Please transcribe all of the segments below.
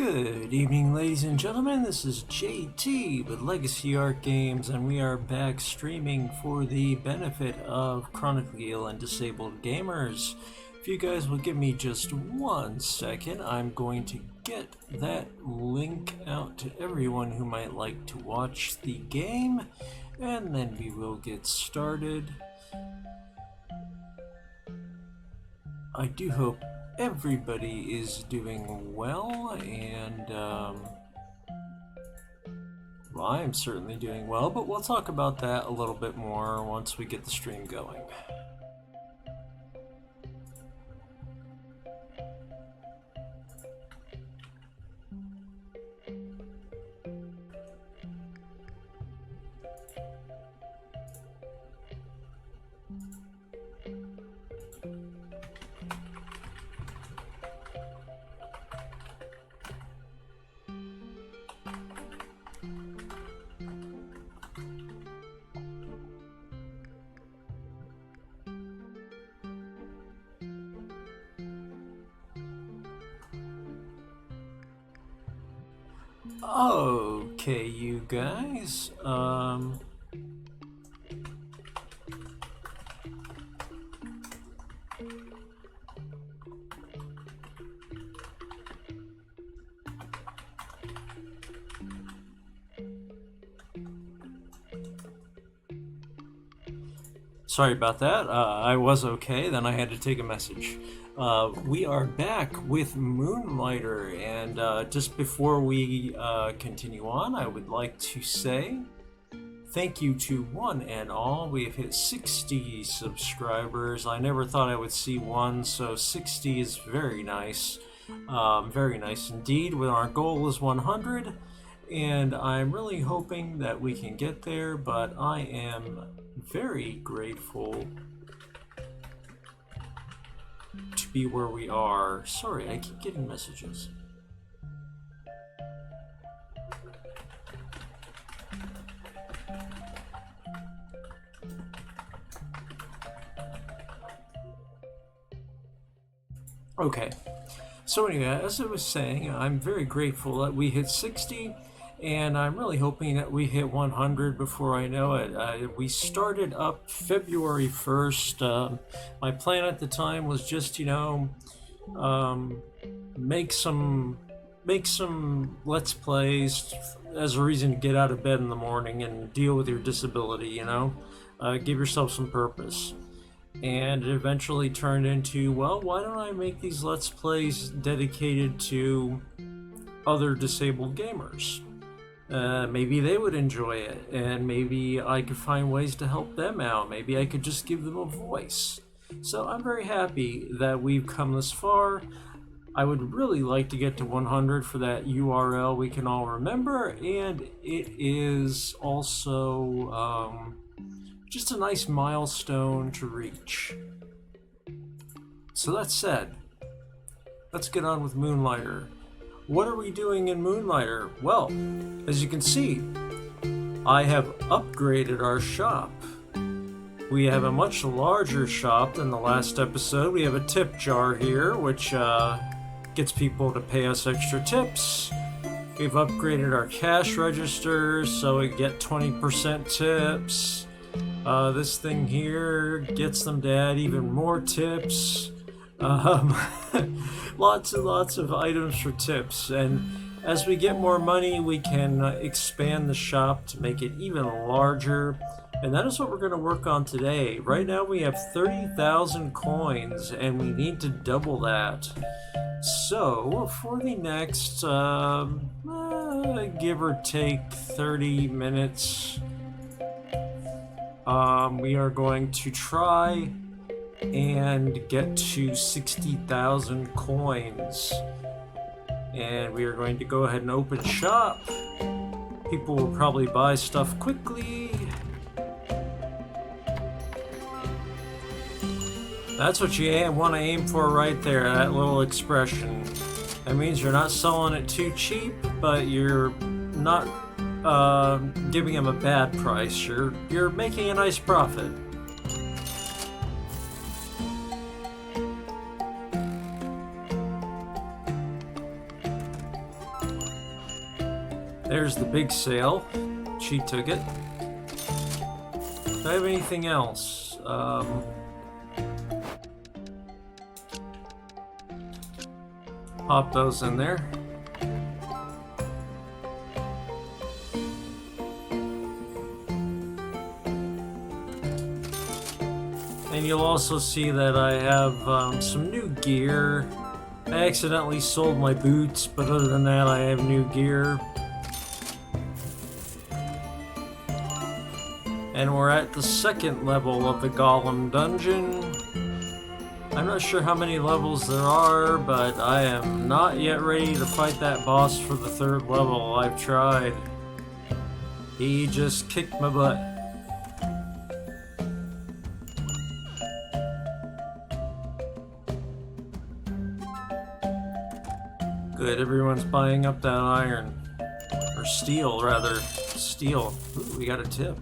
Good evening, ladies and gentlemen. This is JT with Legacy Art Games, and we are back streaming for the benefit of chronically ill and disabled gamers. If you guys will give me just 1 second, I'm going to get that link out to everyone who might like to watch the game, and then we will get started. I do hope everybody is doing well, and well, I am certainly doing well, but we'll talk about that a little bit more once we get the stream going. Okay, you guys, sorry about that. I was okay, then I had to take a message. We are back with Moonlighter, and just before we continue on, I would like to say thank you to one and all. We have hit 60 subscribers. I never thought I would see one, so 60 is very nice. Very nice indeed. When our goal is 100, and I'm really hoping that we can get there, but I am very grateful to be where we are. Sorry, I keep getting messages. Okay, so anyway, as I was saying, I'm very grateful that we hit 60, and I'm really hoping that we hit 100 before I know it. We started up February 1st. My plan at the time was just, make some Let's Plays as a reason to get out of bed in the morning and deal with your disability, give yourself some purpose. And it eventually turned into, well, why don't I make these Let's Plays dedicated to other disabled gamers? Maybe they would enjoy it, and maybe I could find ways to help them out. Maybe I could just give them a voice. So I'm very happy that we've come this far. I would really like to get to 100 for that URL we can all remember, and it is also just a nice milestone to reach. So that said, let's get on with Moonlighter. What are we doing in Moonlighter? Well, as you can see, I have upgraded our shop. We have a much larger shop than the last episode. We have a tip jar here, which gets people to pay us extra tips. We've upgraded our cash registers so we get 20% tips. This thing here gets them to add even more tips. Lots and lots of items for tips, and as we get more money we can expand the shop to make it even larger, and that is what we're going to work on today. Right now we have 30,000 coins and we need to double that. So for the next give or take 30 minutes, we are going to try and get to 60,000 coins, and we are going to go ahead and open shop. People will probably buy stuff quickly. That's what you want to aim for right there, that little expression. That means you're not selling it too cheap, but you're not giving them a bad price. You're making a nice profit. There's the big sale. She took it. Do I have anything else? Pop those in there. And you'll also see that I have some new gear. I accidentally sold my boots, but other than that, I have new gear. And we're at the second level of the Golem dungeon. I'm not sure how many levels there are, but I am not yet ready to fight that boss for the third level. I've tried. He just kicked my butt. Good, everyone's buying up that iron. Or steel, rather. Steel. Ooh, we got a tip.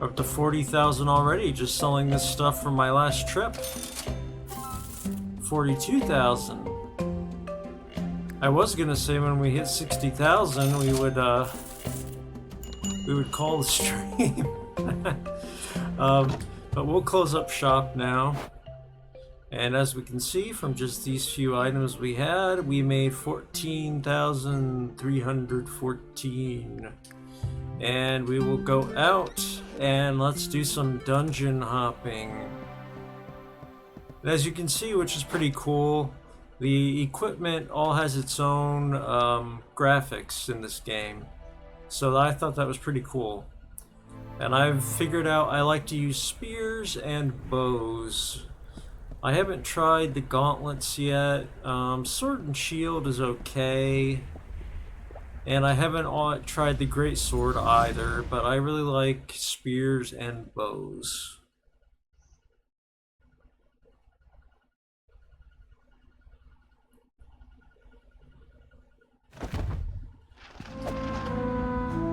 Up to 40,000 already, just selling this stuff from my last trip. 42,000. I was gonna say when we hit 60,000, we would call the stream. But we'll close up shop now. And as we can see from just these few items we had, we made 14,314. And we will go out and let's do some dungeon hopping. And as you can see, which is pretty cool, the equipment all has its own graphics in this game. So I thought that was pretty cool. And I've figured out I like to use spears and bows. I haven't tried the gauntlets yet. Sword and shield is okay. And I haven't tried the great sword either, but I really like spears and bows.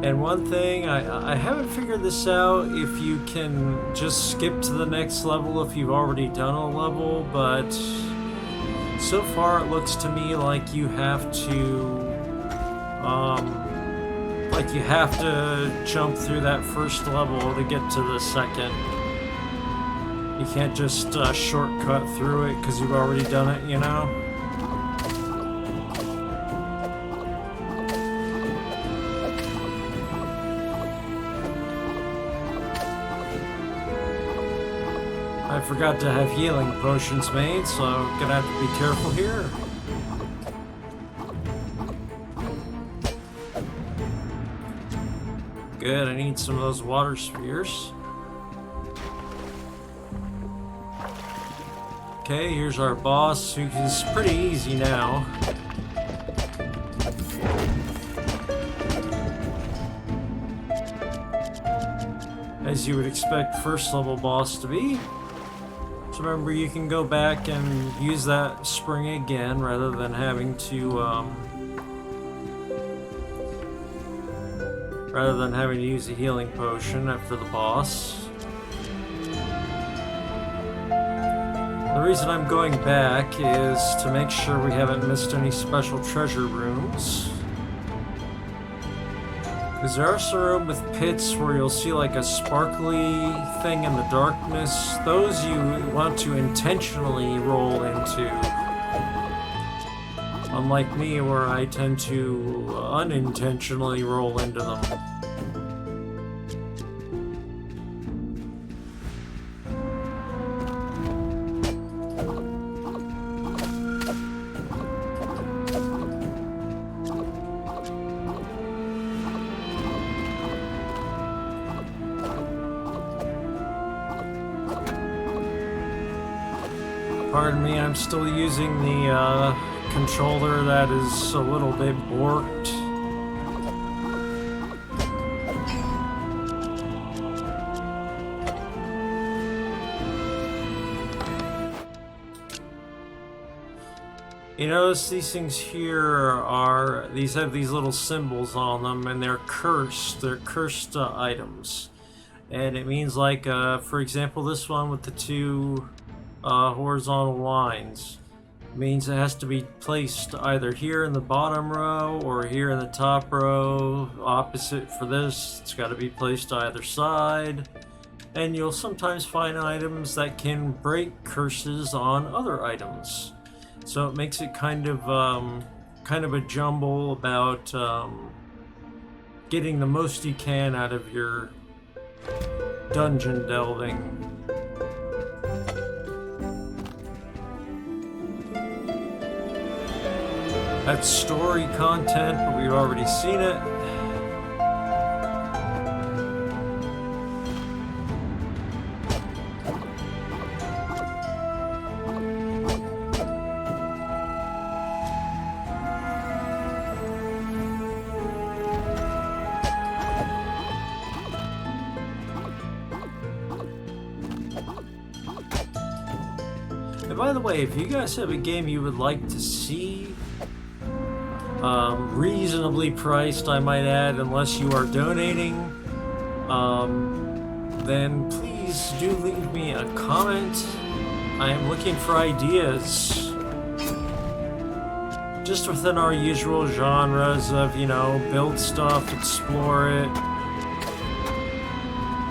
And one thing, I haven't figured this out if you can just skip to the next level if you've already done a level, but so far it looks to me like you have to jump through that first level to get to the second. You can't just shortcut through it because you've already done it, you know? I forgot to have healing potions made, so I'm gonna have to be careful here. Good, I need some of those water spheres. Okay, here's our boss, who is pretty easy now. As you would expect first level boss to be. So remember, you can go back and use that spring again rather than having to use a healing potion after the boss. The reason I'm going back is to make sure we haven't missed any special treasure rooms. Because there are some rooms with pits where you'll see like a sparkly thing in the darkness. Those you want to intentionally roll into. Unlike me, where I tend to unintentionally roll into them. Pardon me, I'm still using the controller that is a little bit borked. You notice these things here have these little symbols on them, and they're cursed. They're cursed items. And it means like, for example, this one with the two horizontal lines. Means it has to be placed either here in the bottom row or here in the top row. Opposite for this, it's got to be placed either side. And you'll sometimes find items that can break curses on other items. So it makes it kind of a jumble about getting the most you can out of your dungeon delving. That's story content, but we've already seen it. And by the way, if you guys have a game you would like to see, reasonably priced, I might add, unless you are donating, then please do leave me a comment. I am looking for ideas. Just within our usual genres of, you know, build stuff, explore it,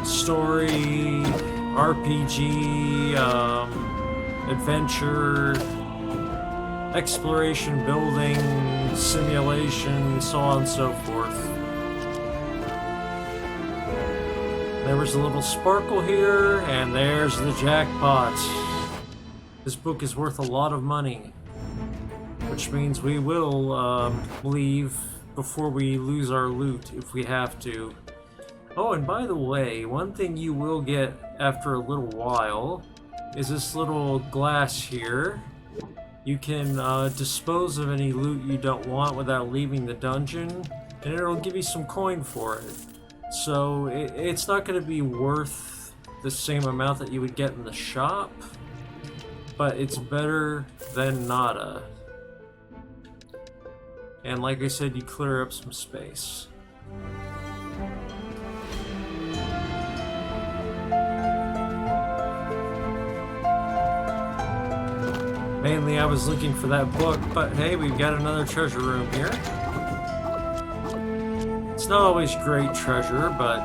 story, RPG, adventure, exploration, building, simulation, so on and so forth. There was a little sparkle here, and there's the jackpot. This book is worth a lot of money, which means we will leave before we lose our loot if we have to. Oh, and by the way, one thing you will get after a little while is this little glass here. You can dispose of any loot you don't want without leaving the dungeon, and it'll give you some coin for it. So it's not going to be worth the same amount that you would get in the shop, but it's better than nada. And like I said, you clear up some space. Mainly I was looking for that book, but hey, we've got another treasure room here. It's not always great treasure, but...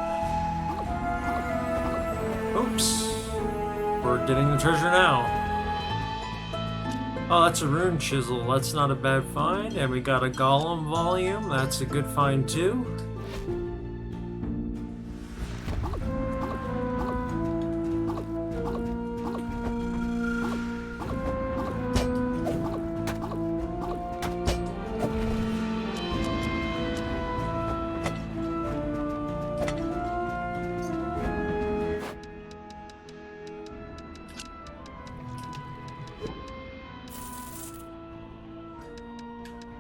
Oops. We're getting the treasure now. Oh, that's a rune chisel. That's not a bad find. And we got a golem volume. That's a good find too.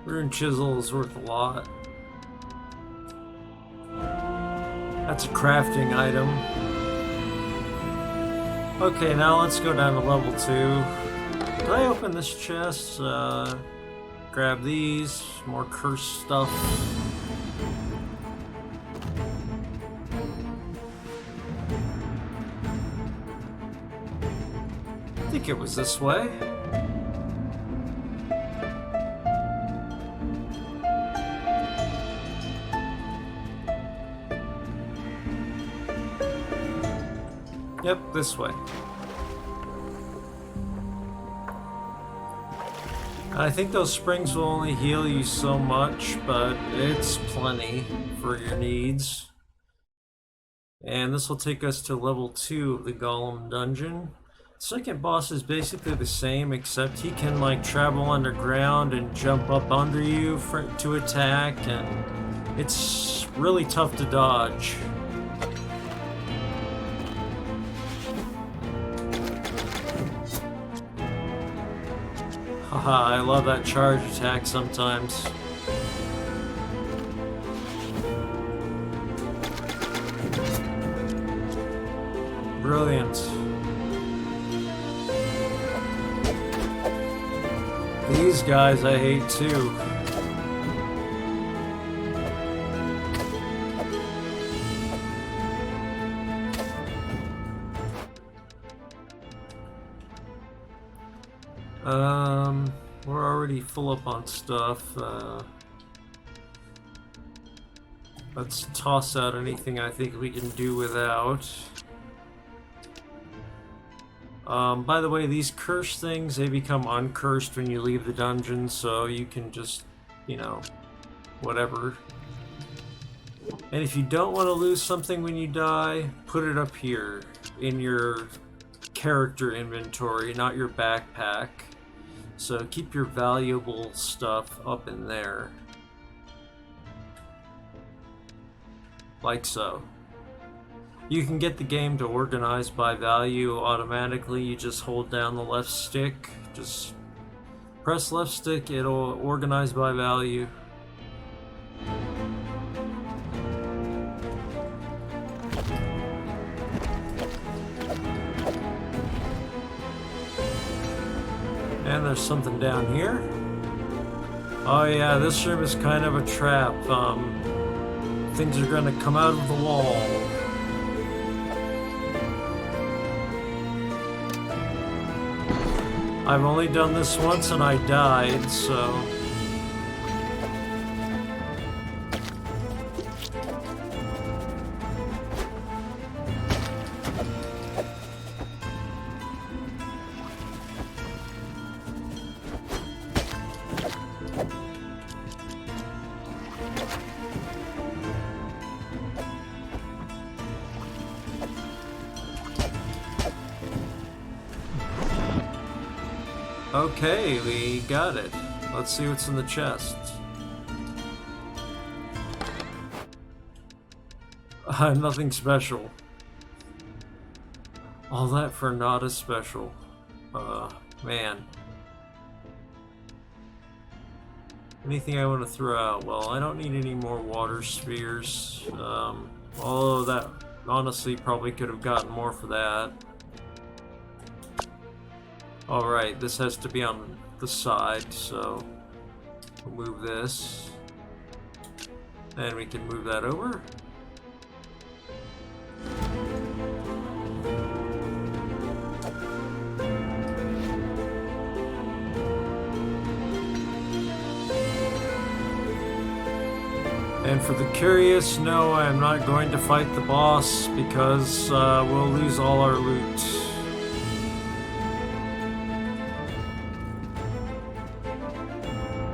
Rune chisel is worth a lot. That's a crafting item. Okay, now let's go down to level 2. Did I open this chest? Grab these. More cursed stuff. I think it was this way. Yep, this way. I think those springs will only heal you so much, but it's plenty for your needs. And this will take us to level 2 of the Golem dungeon. Second boss is basically the same, except he can like travel underground and jump up under you to attack, and it's really tough to dodge. Haha, I love that charge attack sometimes. Brilliant. These guys I hate too. we're already full up on stuff. Let's toss out anything I think we can do without. By the way, these cursed things, they become uncursed when you leave the dungeon, so you can just, you know, whatever. And if you don't want to lose something when you die, put it up here in your character inventory, not your backpack. So keep your valuable stuff up in there. Like so. You can get the game to organize by value automatically. You just hold down the left stick. Just press left stick, it'll organize by value. And there's something down here. Oh yeah, this room is kind of a trap. Things are gonna come out of the wall. I've only done this once and I died, so... Okay, we got it. Let's see what's in the chest. Nothing special. All that for not as special. Man. Anything I want to throw out? Well, I don't need any more water spheres. Although that honestly probably could have gotten more for that. Alright, this has to be on the side, so we'll move this. And we can move that over. And for the curious, no, I am not going to fight the boss because we'll lose all our loot.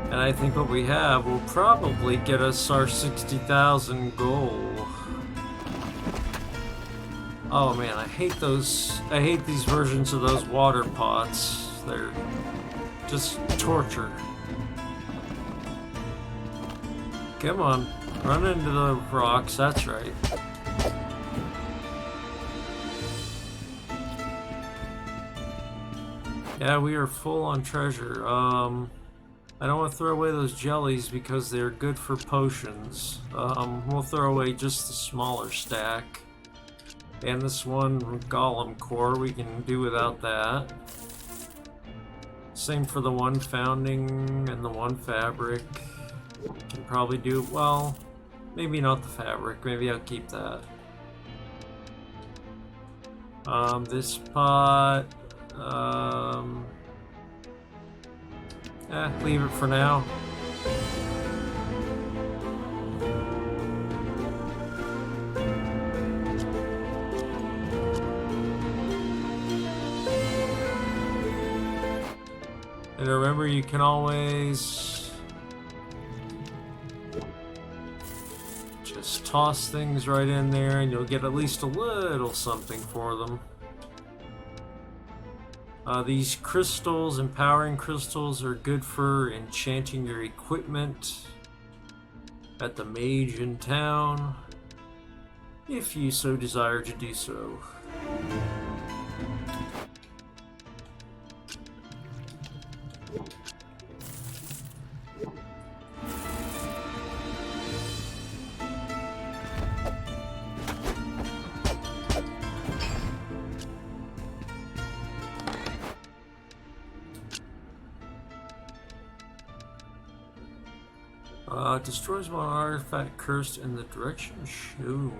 And I think what we have will probably get us our 60,000 gold. Oh man, I hate those. I hate these versions of those water pots. They're just torture. Come on, run into the rocks, that's right. Yeah, we are full on treasure. I don't want to throw away those jellies because they're good for potions. We'll throw away just the smaller stack. And this one golem core, we can do without that. Same for the one founding and the one fabric. Can probably do, well, maybe not the fabric, maybe I'll keep that. This pot, leave it for now. And remember, you can always just toss things right in there and you'll get at least a little something for them. These crystals, empowering crystals, are good for enchanting your equipment at the mage in town, if you so desire to do so. Destroys one artifact cursed in the direction shown.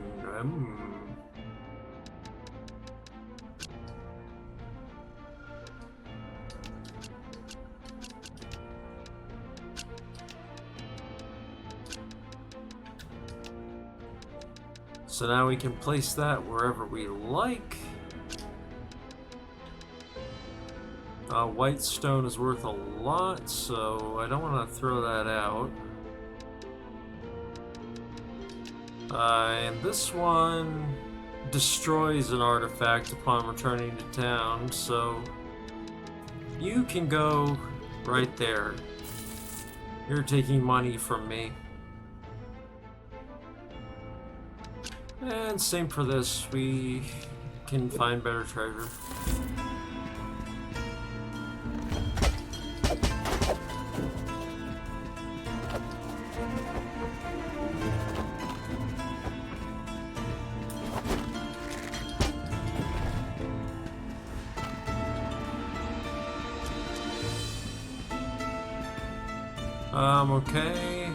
So now we can place that wherever we like. White stone is worth a lot, so I don't want to throw that out. And this one destroys an artifact upon returning to town, so you can go right there. You're taking money from me. And same for this, we can find better treasure. Okay.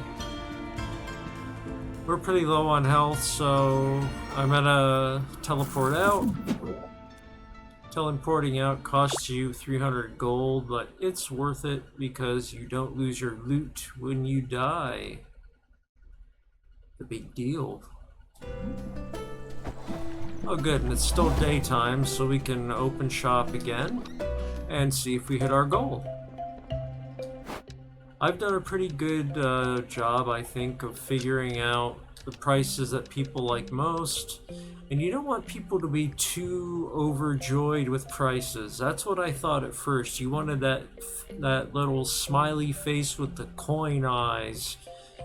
We're pretty low on health, so I'm gonna teleport out. Teleporting out costs you 300 gold, but it's worth it because you don't lose your loot when you die. The big deal. Oh good, and it's still daytime, so we can open shop again and see if we hit our goal. I've done a pretty good job, I think, of figuring out the prices that people like most. And you don't want people to be too overjoyed with prices. That's what I thought at first. You wanted that little smiley face with the coin eyes.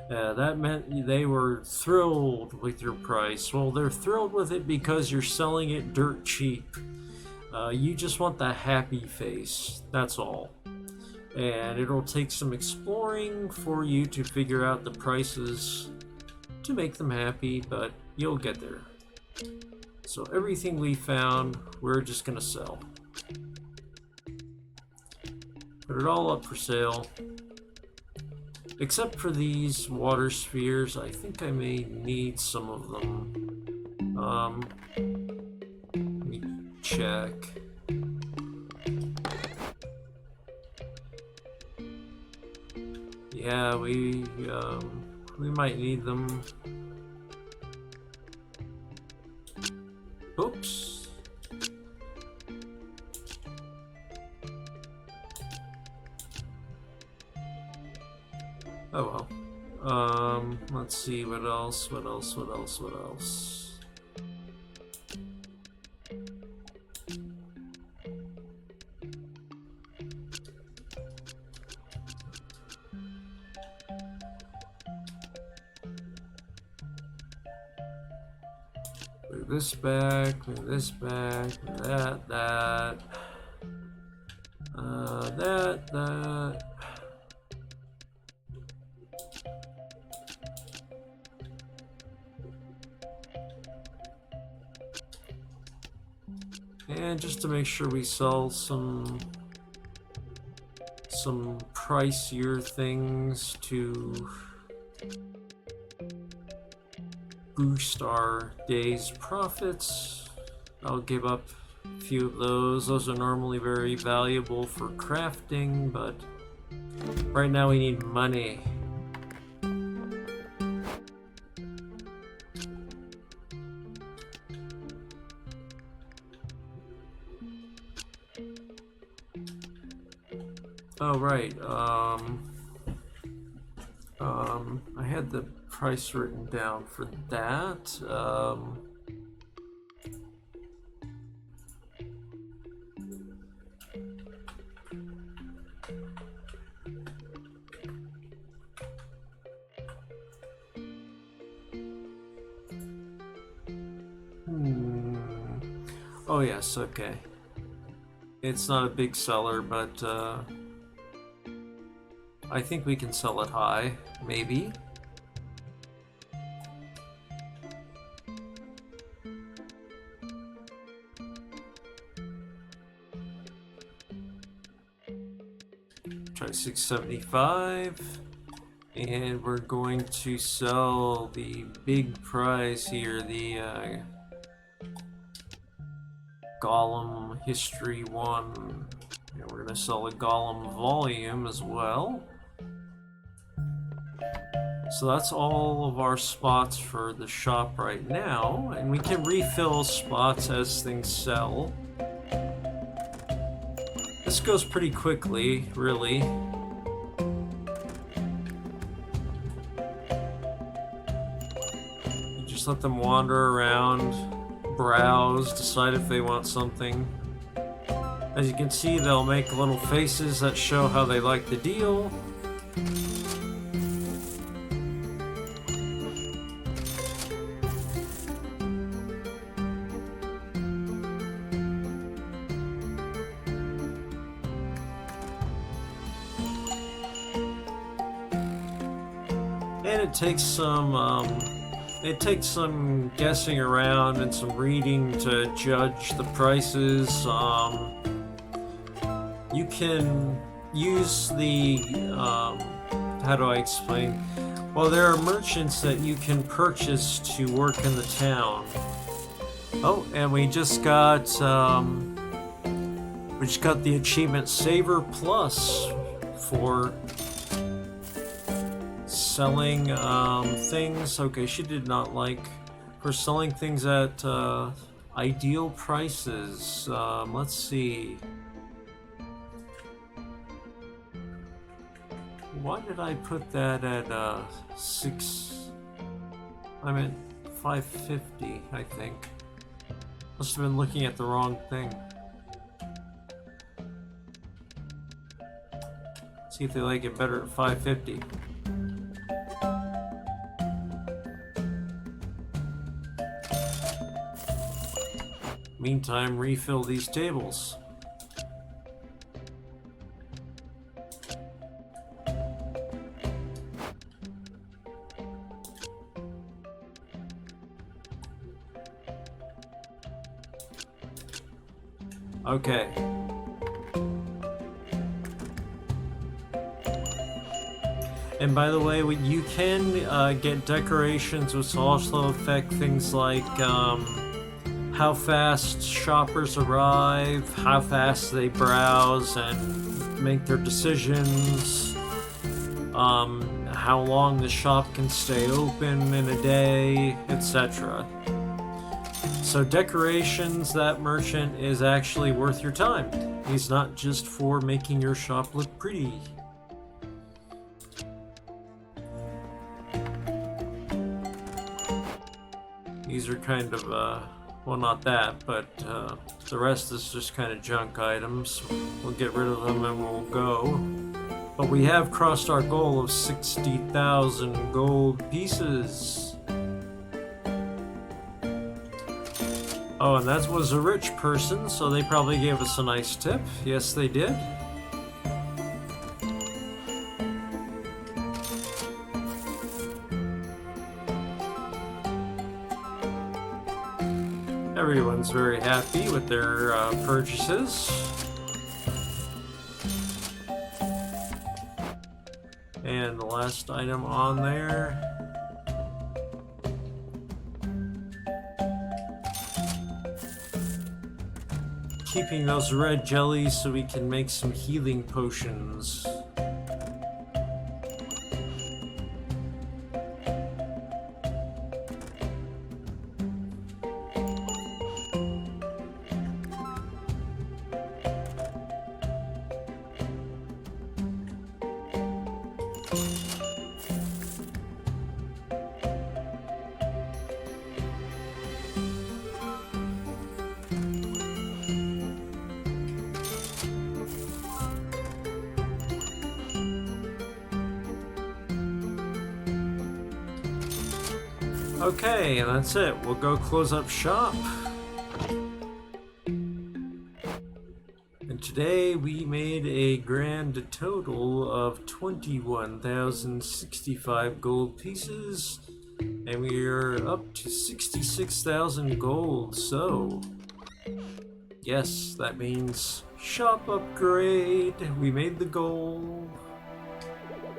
That meant they were thrilled with your price. Well, they're thrilled with it because you're selling it dirt cheap. You just want the happy face. That's all. And it'll take some exploring for you to figure out the prices to make them happy, but you'll get there. So everything we found, we're just gonna sell. Put it all up for sale. Except for these water spheres, I think I may need some of them. Let me check. Yeah, we might need them. Oops. Oh well. Let's see what else. Move this back, move that. That. And just to make sure we sell some pricier things to boost our day's profits. I'll give up a few of those. Those are normally very valuable for crafting, but right now we need money. Oh right, I had the price written down for that. Oh yes, okay. It's not a big seller, but I think we can sell it high, maybe. Try 675, and we're going to sell the big prize here, the Golem History 1. And we're going to sell a Golem Volume as well. So that's all of our spots for the shop right now, and we can refill spots as things sell. This goes pretty quickly, really. You just let them wander around, browse, decide if they want something. As you can see, they'll make little faces that show how they like the deal. And it takes some guessing around and some reading to judge the prices. You can use the, how do I explain? Well, there are merchants that you can purchase to work in the town. Oh, and we just got the achievement Saver Plus for selling things. Okay, she did not like for selling things at ideal prices. Let's see. Why did I put that at 6? I meant 550, I think. Must have been looking at the wrong thing. See if they like it better at 550. Meantime, refill these tables. Okay. And by the way, you can get decorations which also affect things like how fast shoppers arrive, how fast they browse and make their decisions, how long the shop can stay open in a day, etc. So decorations, that merchant is actually worth your time. He's not just for making your shop look pretty. These are kind of, well, not that, but the rest is just kind of junk items. We'll get rid of them and we'll go. But we have crossed our goal of 60,000 gold pieces. Oh, and that was a rich person, so they probably gave us a nice tip. Yes, they did. Everyone's very happy with their purchases. And the last item on there. Keeping those red jellies so we can make some healing potions. Okay, and that's it. We'll go close up shop. And today we made a grand total of 21,065 gold pieces. And we are up to 66,000 gold, so yes, that means shop upgrade. We made the goal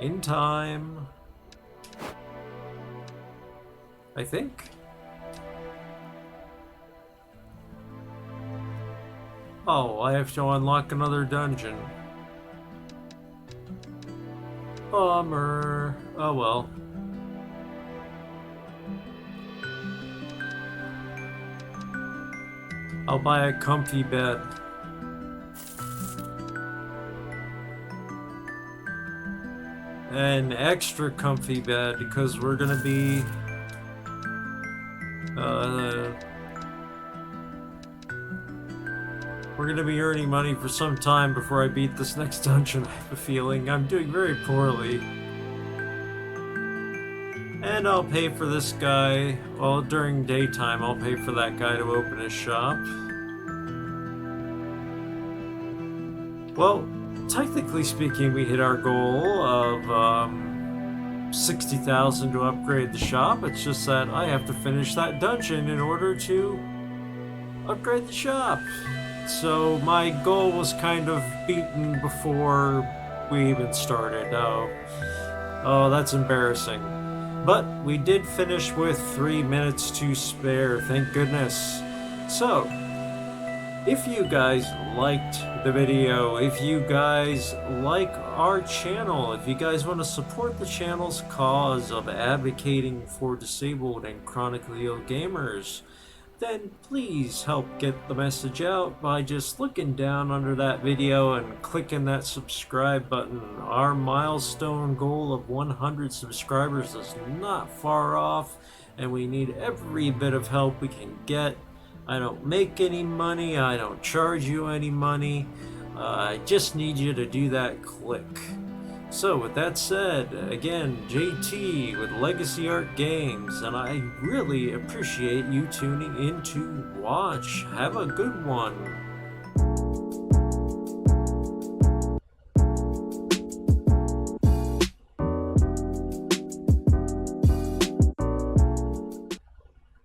in time, I think. Oh, I have to unlock another dungeon. Bummer. Oh well. I'll buy a comfy bed. An extra comfy bed because we're gonna be uh, earning money for some time before I beat this next dungeon. I have a feeling I'm doing very poorly. And I'll pay for this guy, well, during daytime, I'll pay for that guy to open his shop. Well, technically speaking, we hit our goal of 60,000 to upgrade the shop. It's just that I have to finish that dungeon in order to upgrade the shop. So my goal was kind of beaten before we even started. Oh, that's embarrassing. But we did finish with 3 minutes to spare, thank goodness. So, if you guys liked the video, if you guys like our channel, if you guys want to support the channel's cause of advocating for disabled and chronically ill gamers, then please help get the message out by just looking down under that video and clicking that subscribe button. Our milestone goal of 100 subscribers is not far off, and we need every bit of help we can get. I don't make any money, I don't charge you any money, I just need you to do that click. So with that said, again, JT with Legacy Art Games, and I really appreciate you tuning in to watch. Have a good one.